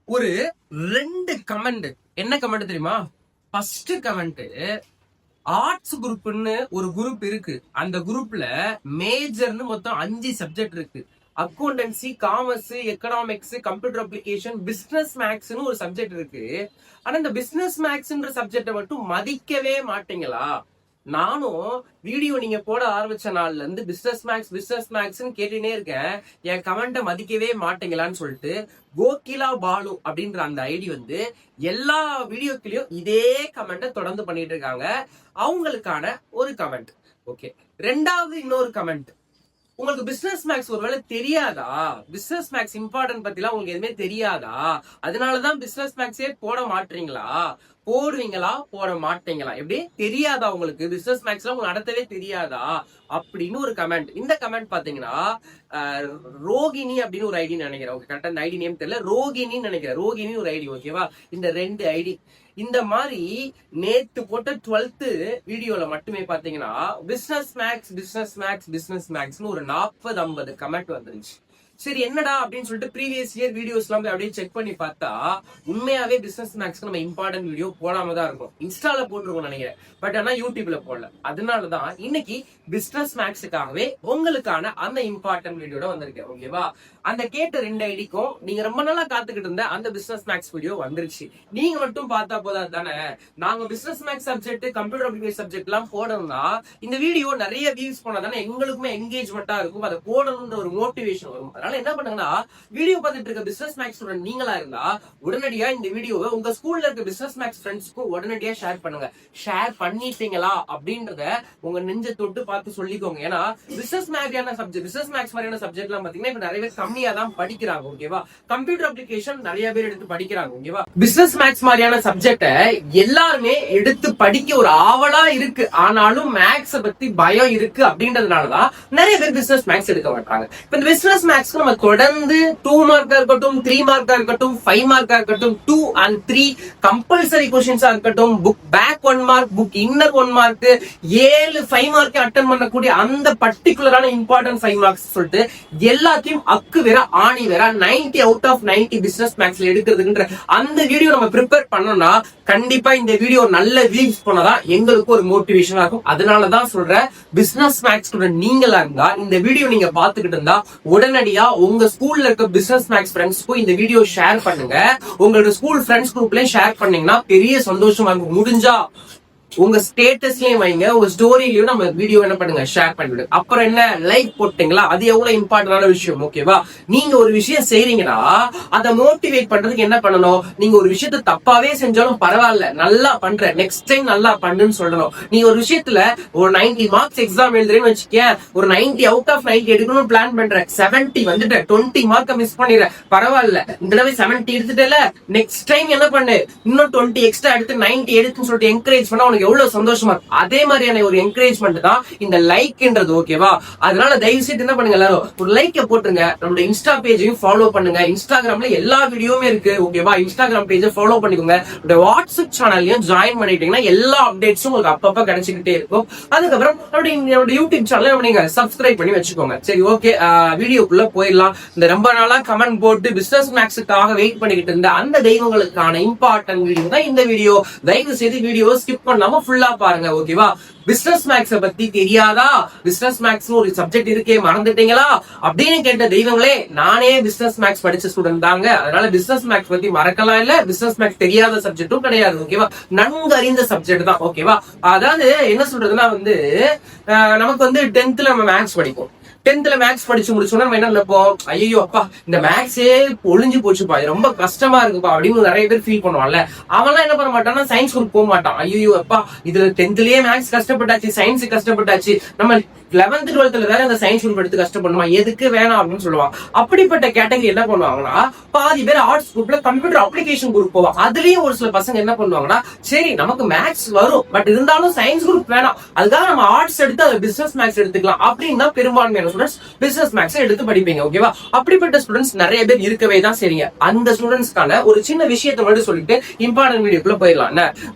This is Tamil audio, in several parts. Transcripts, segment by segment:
ஒரு 2 கமெண்ட். என்ன கமெண்ட் தெரியுமா? ஃபர்ஸ்ட் கமெண்ட், ஆர்ட்ஸ் குரூப்னு ஒரு குரூப் இருக்கு. அந்த குரூப்ல மேஜர்னு மொத்தம் 5 சப்ஜெக்ட் இருக்கு. Accountancy, commerce, economics, computer application, business மேக்ஸ்னு ஒரு சப்ஜெக்ட் இருக்கு. ஆனா இந்த பிசினஸ் மேக்ஸ்ன்ற சப்ஜெக்ட மட்டும் மதிக்கவே மாட்டீங்களா? நானும் வீடியோ நீங்க போட ஆரம்பிச்ச நாள்ல இருந்து பிசினஸ் மேக்ஸ் கேட்டுனே இருக்கேன். என் கமெண்ட்டை மதிக்கவே மாட்டீங்களான்னு சொல்லிட்டு கோகிலா பாலு அப்படின்ற அந்த ஐடி வந்து எல்லா வீடியோக்கிலையும் இதே கமெண்ட்டை தொடர்ந்து பண்ணிட்டு இருக்காங்க. அவங்களுக்கான ஒரு கமெண்ட். ஓகே, ரெண்டாவது இன்னொரு கமெண்ட். உங்களுக்கு பிசினஸ் மேக்ஸ் ஒருவேளை தெரியாதா? பிசினஸ் மேக்ஸ் இம்பார்ட்டன்ட் பத்திலாம் உங்களுக்கு எதுவுமே தெரியாதா? அதனாலதான் பிசினஸ் மேக்ஸே போட மாட்டீங்களா? போடுவீங்களா போட மாட்டீங்களா? எப்படி தெரியாதா உங்களுக்கு? பிசினஸ் மேக்ஸ்ல உங்களுக்கு நடத்தவே தெரியாதா அப்படின்னு ஒரு கமெண்ட். இந்த கமெண்ட் பாத்தீங்கன்னா ரோகிணி அப்படின்னு ஒரு ஐடி நினைக்கிறேன். ஓகே, கரெக்டா இந்த ஐடி நேம் தெரியல, ரோகிணின்னு நினைக்கிறேன். ரோகிணி ஒரு ஐடி. ஓகேவா? இந்த 2 ஐடி இந்த மாதிரி நேத்து போட்ட 12th வீடியோல மட்டுமே பாத்தீங்கன்னா பிசினஸ் மேக்ஸ்னு ஒரு 40-50 கமெண்ட் வந்துருச்சு. சரி என்னடா அப்படின்னு சொல்லிட்டு ப்ரீவியஸ் இயர் வீடியோஸ் எல்லாம் அப்படியே செக் பண்ணி பார்த்தா உண்மையாவே பிசினஸ் மேக்ஸ்க்கு நம்ம இம்பார்ட்டன்ட் வீடியோ போடாம தான் இருக்கும். இன்ஸ்டால போட்டிருக்கோம் நினைக்கிறேன், பட் ஆனா யூடியூப்ல போடல. அதனாலதான் இன்னைக்கு பிசினஸ் மேக்ஸுக்காகவே உங்களுக்கான அந்த இம்பார்ட்டன்ட் வீடியோட வந்திருக்கேன். ஓகேவா? அந்த கேட்ட 2 ஐடிக்கும் நீங்க ரொம்ப நாளா காத்துக்கிட்டு இருந்த அந்த பிசினஸ் மேக்ஸ் வீடியோ வந்துருச்சு. நீங்க மட்டும் பார்த்தா போதா தானே? நாங்க business maths subject, computer application subject எல்லாம் போடணும்னா இந்த வீடியோ நிறைய வியூஸ் போனா தானே எங்களுக்குமே என்கேஜ்மெண்டா இருக்கும். அதை போடணும்ன்ற ஒரு மோட்டிவேஷன் வரும். அதனால என்ன பண்ணுங்கன்னா, வீடியோ பார்த்துட்டு இருக்க பிசினஸ் மேக்ஸ் ஸ்டூடெண்ட் நீங்களா இருந்தா உடனடியா இந்த வீடியோவை உங்க ஸ்கூல்ல இருக்க பிசினஸ் மேக்ஸ் ஃப்ரெண்ட்ஸ்க்கு உடனடியா ஷேர் பண்ணுங்க. ஷேர் பண்ணிட்டீங்களா அப்படின்றத உங்க நெஞ்ச தொட்டு பார்த்து சொல்லிக்கோங்க. ஏன்னா பிசினஸ் மாதிரியான சப்ஜெக்ட், பிசினஸ் மேக்ஸ் மாதிரியான சப்ஜெக்ட் எல்லாம் பாத்தீங்கன்னா இப்ப நிறைய பேர் கம்மியா தான் படிக்கிறாங்க. ஓகேவா? கம்ப்யூட்டர் அப்ளிகேஷன் நிறைய பேர் எடுத்து படிக்கிறாங்க. ஓகேவா? பிசினஸ் மேக்ஸ் மாதிரியான சப்ஜெக்ட எல்லாருமே எடுத்து படிக்க ஒரு ஆவலா இருக்கு. ஆனாலும் மேக்ஸ் பத்தி பயம் இருக்கு. அப்படின்றதுனாலதான் நிறைய பேர் பிசினஸ் மேக்ஸ் எடுக்க மாட்டாங்க. இப்ப இந்த பிசினஸ் மேக்ஸ் நம்ம தொடர்ந்து 2 மார்க்கா இருக்கட்டும், 3 மார்க்கா இருக்கட்டும், 5 மார்க்கா இருக்கட்டும், 2 and 3 கம்பல்சரி கொஸ்டின்ஸா இருக்கட்டும், book back 1 mark, book inner 1 mark, 7 5 mark attend பண்ணக்கூடிய அந்த பர்டிகுலரான இம்பார்ட்டன்ட் 5 மார்க்ஸ் சொல்லிட்டு எல்லாத்தையும் அக்கு வேற ஆணி வேற 90 out of 90 பிசினஸ் மேக்ஸ்ல எடுக்கிறதுன்ற அந்த வீடியோ நம்ம ப்ரிப்பேர் பண்ணோம்னா கண்டிப்பா இந்த வீடியோ நல்ல வியூஸ் போனதான் எங்களுக்கு ஒரு மோட்டிவேஷனா இருக்கும். அதனாலதான் சொல்றேன், பிசினஸ் மேக்ஸ் ஸ்டூடெண்ட் நீங்களா இருந்தா இந்த வீடியோ நீங்க பாத்துக்கிட்டு இருந்தா உடனடியா உங்க ஸ்கூல்ல இருக்க பிசினஸ் மேக்ஸ் ஃப்ரெண்ட்ஸ்க்கும் இந்த வீடியோ ஷேர் பண்ணுங்க. உங்களோட ஸ்கூல் ஃப்ரெண்ட்ஸ் குரூப்லயும் ஷேர் பண்ணீங்கன்னா பெரிய சந்தோஷமா இருக்கும். முடிஞ்சா உங்க ஸ்டேட்டஸ்லயும் வைங்க, உங்க ஸ்டோரியிலயும் நம்ம வீடியோ என்ன பண்ணுங்க, ஷேர் பண்ணிவிடுங்க. அப்புறம் என்ன, லைக் போட்டீங்களா, அது எவ்வளவு இம்பார்ட்டன்டான விஷயம். ஓகேவா? நீங்க ஒரு விஷயம் செய்றீங்கன்னா அதை மோட்டிவேட் பண்றதுக்கு என்ன பண்ணணும், நீங்க ஒரு விஷயத்த தப்பாவே செஞ்சாலும் பரவாயில்ல, நல்லா பண்ற, நெக்ஸ்ட் டைம் நல்லா பண்ணுன்னு சொல்லணும். நீங்க ஒரு விஷயத்துல ஒரு 90 மார்க்ஸ் எக்ஸாம் எழுதுறேன்னு வச்சுக்க, ஒரு 90 out of 90 எடுக்கணும்னு பிளான் பண்ற, 70 வந்துட்டு 20 மார்க்க மிஸ் பண்ணிடுற, பரவாயில்ல, இந்த தடவை 70 எடுத்துட்டல, நெக்ஸ்ட் டைம் என்ன பண்ணு, இன்னும் 20 எக்ஸ்ட்ரா எடுத்து 90 எடுத்துன்னு சொல்லிட்டு என்கரேஜ் பண்ணா எவ்வளவு சந்தோஷமா இருக்கும். அதே மாதிரியான ஒரு என்கரேஜ்மெண்ட் தான் இந்த லைக்ன்றது. ஓகேவா? அதனால தயவு செய்து என்ன பண்ணுங்க, எல்லாரும் ஒரு லைக்க போட்டுருங்க. நம்மளோட இன்ஸ்டா பேஜையும் ஃபாலோ பண்ணுங்க. இன்ஸ்டாகிராம்ல எல்லா வீடியோமே இருக்கு. ஓகேவா? இன்ஸ்டாகிராம் பேஜை ஃபாலோ பண்ணிக்கோங்க. வாட்ஸ்அப் சேனல்லையும் ஜாயின் பண்ணிட்டீங்கன்னா எல்லா அப்டேட்ஸும் உங்களுக்கு அப்பப்ப கிடைச்சிக்கிட்டே இருக்கும். அதுக்கப்புறம் நம்மளோட யூடியூப் சேனல் நீங்க சப்ஸ்கிரைப் பண்ணி வச்சுக்கோங்க. சரி, ஓகே, வீடியோக்குள்ள போயிடலாம். இந்த ரொம்ப நாளா கமெண்ட் போட்டு பிசினஸ் மேக்ஸுக்காக வெயிட் பண்ணிக்கிட்டு இருந்த அந்த தெய்வங்களுக்கான இம்பார்ட்டன்ட் வீடியோ தான் இந்த வீடியோ. தயவு செய்து வீடியோ ஸ்கிப் பண்ணாம ஃபுல்லா பாருங்க. ஓகேவா? பிசினஸ் மேக்ஸ் பத்தி தெரியாதா, பிசினஸ் மேக்ஸ் ஒரு சப்ஜெக்ட் இருக்கே மறந்துட்டீங்களா அப்படின்னு கேட்ட தெய்வங்களே, நானே பிசினஸ் மேக்ஸ் படிச்ச ஸ்டூடெண்ட் தாங்க. அதனால பிசினஸ் மேக்ஸ் பத்தி மறக்கலாம் இல்ல, பிசினஸ் மேக்ஸ் தெரியாத சப்ஜெக்டும் கிடையாது. ஓகேவா? நன்கு அறிந்த சப்ஜெக்ட் தான். ஓகேவா? அதாவது என்ன சொல்றதுன்னா வந்து நமக்கு வந்து 10th நம்ம மேக்ஸ் படிப்போம். 10th மேக்ஸ் படிச்சு முடிச்சோம்னா நம்ம என்ன நினைப்போம், ஐயோ அப்பா இந்த மேக்ஸே ஒளிஞ்சு போச்சுப்பா, ரொம்ப கஷ்டமா இருக்குப்பா அப்படின்னு நிறைய பேர் ஃபீல் பண்ணுவான்ல. அவன்லாம் என்ன பண்ண மாட்டான்னா சயின்ஸ் குரூப் போக மாட்டான். ஐயோ அப்பா இதுல 10thலயே மேக்ஸ் கஷ்டப்பட்டாச்சு, சயின்ஸ் கஷ்டப்பட்டாச்சு, நம்ம 11th 12th வேற அந்த சயின்ஸ் குரூப் எடுத்து கஷ்டப்படணுமா, எதுக்கு வேணாம் அப்படின்னு சொல்லுவாங்க. அப்படிப்பட்ட கேட்டகரி என்ன பண்ணுவாங்கன்னா, பாதி பேர் ஆர்ட்ஸ் குரூப்ல கம்ப்யூட்டர் அப்ளிகேஷன் குரூப் போவாங்க. அதுலயும் ஒரு சில பசங்க என்ன பண்ணுவாங்கன்னா, சரி நமக்கு மேக்ஸ் வரும் பட் இருந்தாலும் சயின்ஸ் குரூப் வேணாம், அதுக்காக நம்ம ஆர்ட்ஸ் எடுத்து அதை பிசினஸ் மேக்ஸ் எடுத்துக்கலாம் அப்படின்னு தான் பெரும்பான்மையான ஸ்டூடெண்ட்ஸ் பிசினஸ் மேக்ஸ் எடுத்து படிப்பீங்க. ஓகேவா? அப்படிப்பட்ட ஸ்டூடெண்ட்ஸ் நிறைய பேர் இருக்கவே தான் சரிங்க. அந்த ஸ்டூடெண்ட்ஸ்க்கான ஒரு சின்ன விஷயத்தை மட்டும் சொல்லிட்டு இம்பார்ட்டன்ட் வீடியோக்குள்ள போயிடலாம்.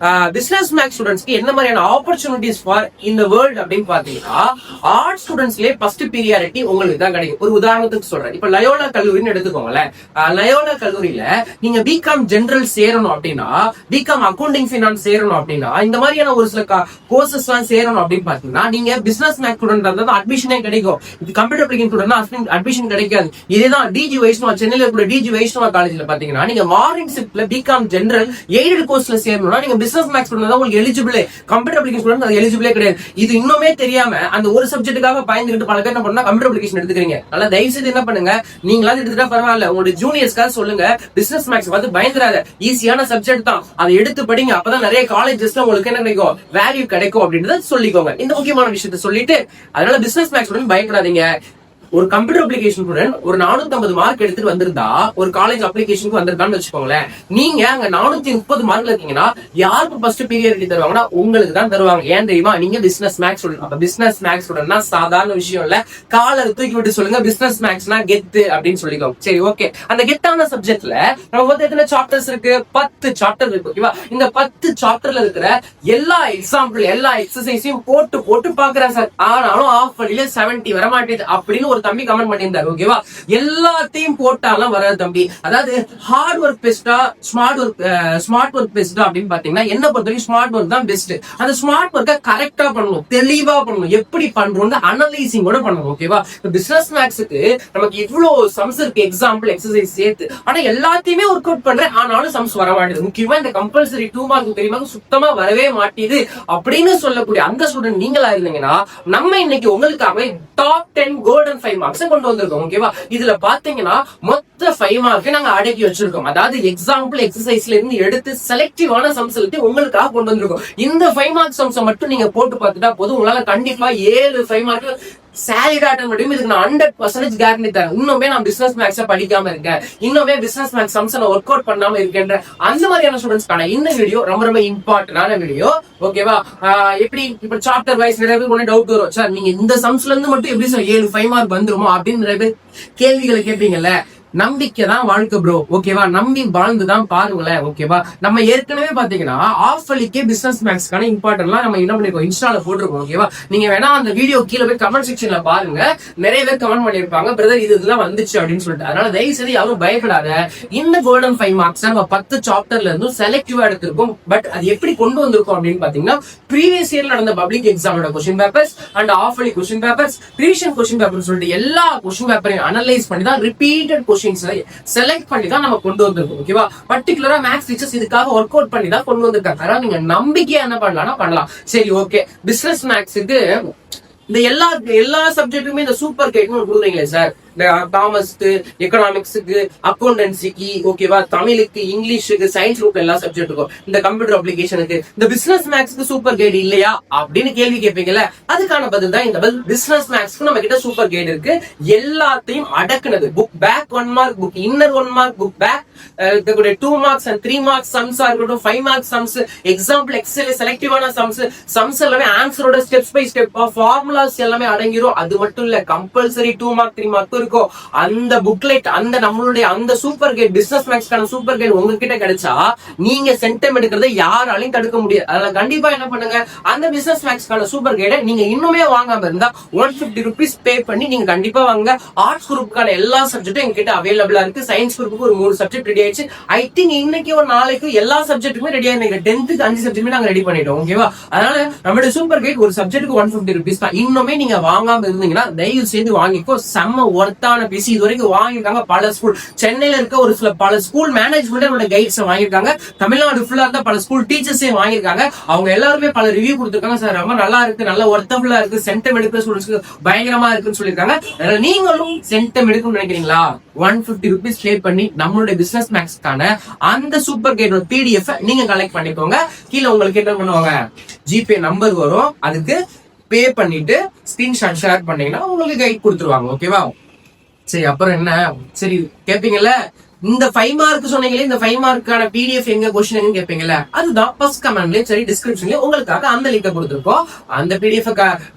பிசினஸ் மேக்ஸ் ஸ்டூடெண்ட்ஸ்க்கு என்ன மாதிரியான ஆப்பர்ச்சுனிட்டிஸ் ஃபார் இந்த வேர்ல்ட் அப்படின்னு பாத்தீங்கன்னா, ஆர்ட் ஸ்டூடெண்ட்ஸ்லயே ஃபர்ஸ்ட் பீரியாரிட்டி உங்களுக்கு தான் கிடைக்கும். ஒரு உதாரணத்துக்கு சொல்றேன். இப்ப லயோலா கல்லூரின்னு எடுத்துக்கோங்களேன். லயோலா கல்லூரியில நீங்க பிகாம் ஜெனரல் சேரணும் அப்படின்னா, பிகாம் அக்கௌண்டிங் ஃபினான்ஸ் சேரணும் அப்படின்னா, இந்த மாதிரியான ஒரு சில கோர்சஸ் எல்லாம் சேரணும் அப்படின்னு பாத்தீங்கன்னா, நீங்க பிசினஸ் மேக்ஸ் ஸ்டூடெண்ட் இருந்தா அட்மிஷனே கிடைக்கும். இது கம்ப்யூட்டர் அப்ளிகேஷன் ஸ்டூடெண்ட் அட்மிஷன் கிடைக்காது. இதேதான் டிஜி வைஷ்ணவா, சென்னையில இருக்கிற டிஜி வைஷ்ணவா காலேஜ்ல பாத்தீங்கன்னா, நீங்க மார்னிங் ஷிப்ட்ல பிகாம் ஜெனரல் எய்டட் கோர்ஸ்ல சேரணும்னா நீங்க பிசினஸ் மேக்ஸ் ஸ்டூடெண்ட் தான் உங்களுக்கு எலிஜிபிள். கம்ப்யூட்டர் அப்ளிகேஷன் ஸ்டூடெண்ட் அது எலிஜிபிளே கிடையாது. இது இன்னுமே தெரியாம அந்த ஒரு சப்ஜெக்ட்டுக்காக பயந்துட்டு பல பேர் என்ன பண்ணா கம்ப்யூட்டர் அப்ளிகேஷன் எடுத்துக்கிறீங்க. நல்லா தயவு செய்து என்ன பண்ணுங்க, நீங்களாவது எடுத்துட்டா பரவாயில்ல, உங்களுடைய ஜூனியர்ஸ்க்காக சொல்லுங்க, பிசினஸ் மேக்ஸ் வந்து பயந்துராத, ஈஸியான சப்ஜெக்ட் தான், அதை எடுத்து படிங்க. அப்பதான் நிறைய காலேஜஸ்ல உங்களுக்கு என்ன கிடைக்கும், வேல்யூ கிடைக்கும் அப்படின்றத சொல்லிக்கோங்க. இந்த முக்கியமான விஷயத்தை சொல்லிட்டு, அதனால பிசினஸ் மேக்ஸ் பயப்படாதீங்க. ஒரு கம்ப்யூட்டர் அப்ளிகேஷன் ஸ்டூடெண்ட் ஒரு 450 மார்க் எடுத்துட்டு வந்திருந்தா ஒரு காலேஜ் அப்ளிகேஷனுக்கு வந்திருக்கான்னு வச்சுக்கோங்களேன். நீங்க அங்க 430 மார்க்ல இருக்கீங்கன்னா யாருக்கு ஃபர்ஸ்ட் பீரியாரிட்டி தருவாங்கன்னா உங்களுக்கு தான் தருவாங்க. ஏன் தெரியுமா? நீங்க பிசினஸ் மேக்ஸ் ஸ்டூடெண்ட். அப்ப பிசினஸ் மேக்ஸ் ஸ்டூடெண்ட்னா சாதாரண விஷயம் இல்ல. காலர் தூக்கி விட்டு சொல்லுங்க, பிசினஸ் மேக்ஸ்னா கெத்து அப்படின்னு சொல்லிக்கோங்க. சரி, ஓகே. அந்த கெத்தான சப்ஜெக்ட்ல நம்ம வந்து எத்தனை சாப்டர்ஸ் இருக்கு? 10 சாப்டர் இருக்கு. ஓகேவா? இந்த 10 சாப்டர்ல இருக்கிற எல்லா எக்ஸாம்பிள், எல்லா எக்ஸசைஸையும் போட்டு போட்டு பாக்குறேன் சார், ஆனாலும் ஆஃப் பண்ணில 70 வர மாட்டேது அப்படின்னு ஒரு தம்பி கமெண்ட் பண்ணியிருந்தாரு. ஓகேவா? எல்லாத்தையும் போட்டாலும் வராது தம்பி. அதாவது ஹார்ட் ஒர்க் பெஸ்டா, ஸ்மார்ட் ஒர்க் பெஸ்டா அப்படின்னு பாத்தீங்கன்னா, என்ன பொறுத்தவரைக்கும் ஸ்மார்ட் ஒர்க் தான் பெஸ்ட். அந்த ஸ்மார்ட் ஒர்க்கை கரெக்டா பண்ணணும், தெளிவா பண்ணணும். எப்படி பண்றோம் அனலைசிங் கூட பண்ணணும். ஓகேவா? பிசினஸ் மேக்ஸுக்கு நமக்கு இவ்வளவு சம்ஸ் இருக்கு, எக்ஸாம்பிள் எக்ஸசைஸ் சேர்த்து. ஆனா எல்லாத்தையுமே ஒர்க் அவுட் பண்றேன், ஆனாலும் சம்ஸ் வர மாட்டேது. முக்கியமா இந்த கம்பல்சரி 2 மார்க் 3 மார்க் சுத்தமா வரவே மாட்டேது அப்படின்னு சொல்லக்கூடிய அந்த ஸ்டூடெண்ட் நீங்களா இருந்தீங்கன்னா, நம்ம இன்னைக்கு உங்களுக்காக டாப் 10 கோல்டன் 5 மார்க்ஸ் கொண்டு வந்திருக்கோம். ஓகேவா? இதுல பாத்தீங்கன்னா மொத்த 5 மார்க் நாங்க அடக்கி வச்சிருக்கோம். அதாவது எக்ஸாம்பிள் எக்ஸசைஸ்ல இருந்து எடுத்து செலக்டிவான சம்ஸ் உங்களுக்காக கொண்டு வந்திருக்கோம். இந்த 5 மார்க் சம்ஸ் மட்டும் நீங்க போட்டு பார்த்துட்டா போதும், உங்களால கண்டிப்பா 7 5 மார்க் சாலிட் ஆட்டம் முடியும். இதுக்கு நான் 100% கேரண்டி தரேன். இன்னுமே நான் பிசினஸ் மேக்ஸ படிக்காம இருக்கேன், இன்னுமே பிசினஸ் மேக்ஸ் சம்ஸ் நான் ஒர்க் அவுட் பண்ணாம இருக்கேன்ற அந்த மாதிரியான ஸ்டூடெண்ட்ஸ்க்கான இந்த வீடியோ ரொம்ப ரொம்ப இம்பார்ட்டன்டான வீடியோ. ஓகேவா? எப்படி இப்ப சாப்டர் வைஸ் நிறைய பேர் டவுட் வரும், சார் நீங்க இந்த சம்ஸ்ல இருந்து மட்டும் எப்படி சார் 7 5 மார்க் வந்துருமோ அப்படின்னு நிறைய பேர் கேள்விகளை கேட்பீங்கல்ல. நம்பிக்கை தான் வாழ்க்கை ப்ரோ. ஓகேவா? நம்பி வாழ்ந்துதான் பாருங்களேன். ஓகேவா? நம்ம ஏற்கனவே பாத்தீங்கன்னா ஆஃப் அலிக்கே பிசினஸ் மேக்ஸ்க்கான இம்பார்ட்டன்ட்லாம் நம்ம என்ன பண்ணிருக்கோம், இன்ஸ்டால போட்டிருக்கோம். ஓகேவா? நீங்க வேணா அந்த வீடியோ கீழே போய் கமெண்ட் செக்ஷன்ல பாருங்க, நிறைய பேர் கமெண்ட் பண்ணிருப்பாங்க, பிரதர் இதெல்லாம் வந்துச்சு அப்படின்னு சொல்லிட்டு. அதனால தயவு செய்து யாரும் பயப்படாத. இந்த கோல்டன் 5 மார்க்ஸ் நம்ம 10 சாப்டர்ல இருந்தும் செலக்டிவா எடுத்திருக்கோம். பட் அது எப்படி கொண்டு வந்திருக்கோம் அப்படின்னு பாத்தீங்கன்னா, ப்ரீவியஸ் இயர் நடந்த பப்ளிக் எக்ஸாமோட question papers and half yearly question papers, previous question paper சொல்லிட்டு எல்லா கொஸ்டின் பேப்பரையும் அனலைஸ் பண்ணி தான் ரிப்பீட்டட் செலக்ட் பண்ணி தான் நம்ம கொண்டு வந்திருக்கோம். ஓகேவா? பர்டிகுலரா மேக்ஸ் டீச்சர்ஸ் இதுக்காக ஒர்க் அவுட் பண்ணி தான் கொண்டு வந்திருக்காங்க. அதனால நீங்க நம்பிக்கையா என்ன பண்ணலாம் பண்ணலாம். சரி, ஓகே. பிசினஸ் மேக்ஸுக்கு இந்த எல்லா சப்ஜெக்ட்டுமே இந்த சூப்பர் கைட்னு கொடுக்குறீங்களே சார், காமர்ஸ்க்கு, எக்கனாமிக்ஸுக்கு, அக்கௌண்டன்சிக்கு, ஓகேவா, தமிழுக்கு, இங்கிலீஷுக்கு, சயின்ஸ் குரூப் எல்லா சப்ஜெக்ட்டுக்கும், இந்த கம்ப்யூட்டர் அப்ளிகேஷனுக்கு, இந்த பிசினஸ் மேக்ஸ்க்கு சூப்பர் கைடு இல்லையா அப்படின்னு கேள்வி கேட்பீங்கல்ல, அதுக்கான பதில் தான் இந்த பதில். பிசினஸ் மேக்ஸ்க்கு நம்ம கிட்ட சூப்பர் கைடு இருக்கு. எல்லாத்தையும் அடக்குனது. Book back 1 mark, book inner 1 mark, book back 2 marks and 3 marks சம்ஸா இருக்கட்டும், 5 மார்க் சம்ஸ், எக்ஸாம்பிள் எக்ஸல் செலக்டிவான சம்ஸ் எல்லாமே ஆன்சரோட ஸ்டெப் பை ஸ்டெப் ஃபார்முலாஸ் எல்லாமே அடங்கிரும். அது மட்டும் இல்ல, கம்பல்சரி 2 மார்க் 3 மார்க் இருக்கும். அந்த புக்லெட், அந்த நம்மளுடைய அந்த சூப்பர் கைட், பிசினஸ் மேக்ஸ்க்கான சூப்பர் கைட் உங்ககிட்ட கிடைச்சா நீங்க சென்டம் எடுக்கிறத யாராலையும் தடுக்க முடியாது. அதனால கண்டிப்பா என்ன பண்ணுங்க, அந்த பிசினஸ் மேக்ஸ்க்கான சூப்பர் கைடை நீங்க இன்னுமே வாங்காம இருந்தா 150 rupees பே பண்ணி நீங்க கண்டிப்பா வாங்க. ஆர்ட்ஸ் குரூப்புக்கான எல்லா சப்ஜெக்டும் எங்ககிட்ட அவைலபிளா இருக்கு. சயின்ஸ் குரூப்புக்கு ஒரு 3 சப்ஜெக்ட் ரெடி ஆயிடுச்சு. ஐ திங்க் இன்னைக்கு ஒரு நாளைக்கு எல்லா சப்ஜெக்ட்டுமே ரெடி ஆயிருக்கு. 10th 5 சப்ஜெக்ட்டுமே நாங்க ரெடி பண்ணிட்டோம். ஓகேவா? அதனால நம்மளுடைய சூப்பர் கைட் ஒரு சப்ஜெக்ட்டுக்கு 150 rupees தான். இன்னுமே நீங்க வாங்காம இருந்தீங்கன்னா தயவு செய்து வாங்கிக்கோ. செம்ம ஒர்த்தான பீஸ். இது வரைக்கும் வாங்கிருக்காங்க பல ஸ்கூல். சென்னையில இருக்க ஒரு சில பல ஸ்கூல் மேனேஜ்மெண்ட் கைட்ஸ் வாங்கிருக்காங்க. தமிழ்நாடு ஃபுல்லா இருந்த பல ஸ்கூல் டீச்சர்ஸே வாங்கிருக்காங்க. அவங்க எல்லாருமே பல ரிவ்யூ கொடுத்திருக்காங்க. சார் ரொம்ப நல்லா இருக்கு, நல்ல ஒர்த்தபுளா இருக்கு, சென்டம் எடுக்கிற ஸ்டூடெண்ட்ஸ்க்கு பயங்கரமா இருக்குன்னு சொல்லிருக்காங்க. அதனால நீங்களும் சென்டம் எடுக்கணும்னு நினைக்கிறீங்களா, 150 rupees பே பண்ணி நம்மளுடைய பிசினஸ் மேக்ஸ்க்கான அந்த சூப்பர் கைடோட PDF நீங்க கலெக்ட் பண்ணிக்கோங்க. கீழே உங்களுக்கு என்ன பண்ணுவாங்க, ஜிபே நம்பர் வரும், அதுக்கு பே பண்ணிட்டு ஸ்கிரீன்ஷாட் ஷேர் பண்ணீங்கன்னா உங்களுக்கு கைட் கொடுத்துருவாங்க. ஓகேவா? சரி, அப்புறம் என்ன, சரி கேட்பீங்கல்ல, இந்த 5 மார்க் சொன்னீங்களே, இந்த 5 மார்க்கான பிடிஎஃப் எங்க, கொஸ்டின் எங்க கேட்பீங்கல்ல, அதுதான் ஃபர்ஸ்ட் கமெண்ட்லயும் சரி டிஸ்கிரிப்ஷன்லயும் உங்களுக்காக அந்த லிங்க் கொடுத்துருக்கோம். அந்த பிடிஎஃப்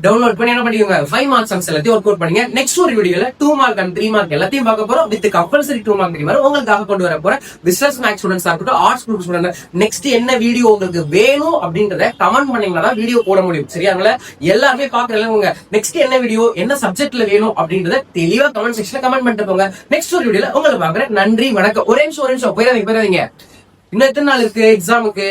டவுன்லோட் பண்ணி என்ன பண்ணிக்கோங்க, 5 மார்க் சம்ஸ் எல்லாத்தையும் ஒர்க் அவுட் பண்ணீங்க. நெக்ஸ்ட் ஒரு வீடியோல 2 மார்க் அண்ட் 3 மார்க் எல்லாத்தையும் பார்க்க போறோம். வித் கம்பல்சரி 2 மார்க் 3 மார்க் உங்களுக்காக கொண்டு வர போறேன். பிசினஸ் மேக்ஸ் ஸ்டூடெண்ட்ஸா இருக்கட்டும், ஆர்ட்ஸ் குரூப் ஸ்டூடெண்ட், நெக்ஸ்ட் என்ன வீடியோ உங்களுக்கு வேணும் அப்படின்றத கமெண்ட் பண்ணீங்கன்னா தான் வீடியோ போட முடியும். சரியா? அதனால எல்லாருமே பாக்குறவங்க நெக்ஸ்ட் என்ன வீடியோ, என்ன சப்ஜெக்ட்ல வேணும் அப்படின்றத தெளிவா கமெண்ட் செக்ஷன்ல கமெண்ட் பண்ணிட்டு போங்க. நெக்ஸ்ட் ஒரு வீடியோல உங்களை பாக்குறேன். நன்றி, வணக்கம். ஒரே நிமிஷம் போயிடாதீங்க. இன்னும் எத்தனை நாள் இருக்கு எக்ஸாமுக்கு?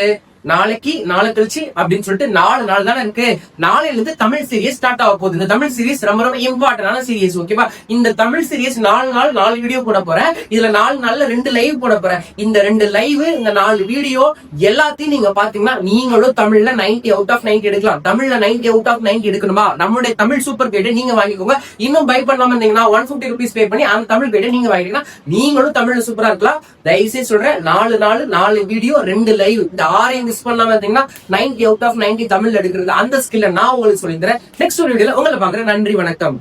நாளைக்கு, நாளை கழிச்சு அப்படின்னு சொல்லிட்டு 4 நாள் தானே இருக்கு. நாளையில இருந்து தமிழ் சீரியஸ் ஸ்டார்ட் ஆக போகுது. இந்த தமிழ் சீரியஸ் ரொம்ப ரொம்ப இம்பார்ட்டன்டான சீரியஸ். ஓகேவா? இந்த தமிழ் சீரியஸ் 4 நாள் 4 வீடியோ போட போறேன். இதுல 4 நாள்ல 2 லைவ் போட போறேன். இந்த 2 லைவ், இந்த 4 வீடியோ எல்லாத்தையும் நீங்க பாத்தீங்கன்னா நீங்களும் தமிழ்ல 90 அவுட் ஆஃப் 90 எடுக்கலாம். தமிழ்ல 90 அவுட் ஆஃப் 90 எடுக்கணுமா? நம்மளுடைய தமிழ் சூப்பர் கைடு நீங்க வாங்கிக்கோங்க. இன்னும் பை பண்ணாம இருந்தீங்கன்னா 150 rupees பே பண்ணி அந்த தமிழ் கைடு நீங்க வாங்கிட்டீங்கன்னா நீங்களும் தமிழ்ல சூப்பரா இருக்கலாம். தயவுசெய்து சொல்றேன், 4 நாள் 4 வீடியோ 2 லைவ், இந்த 6 மிஸ் பண்ணாம இருந்தீங்கன்னா 90 அவுட் ஆஃப் 90 தமிழ்ல எடுக்கிறது அந்த ஸ்கில்ல நான் உங்களுக்கு சொல்லி தரேன். நெக்ஸ்ட் வீடியோல உங்களை பாக்குறேன். நன்றி, வணக்கம்.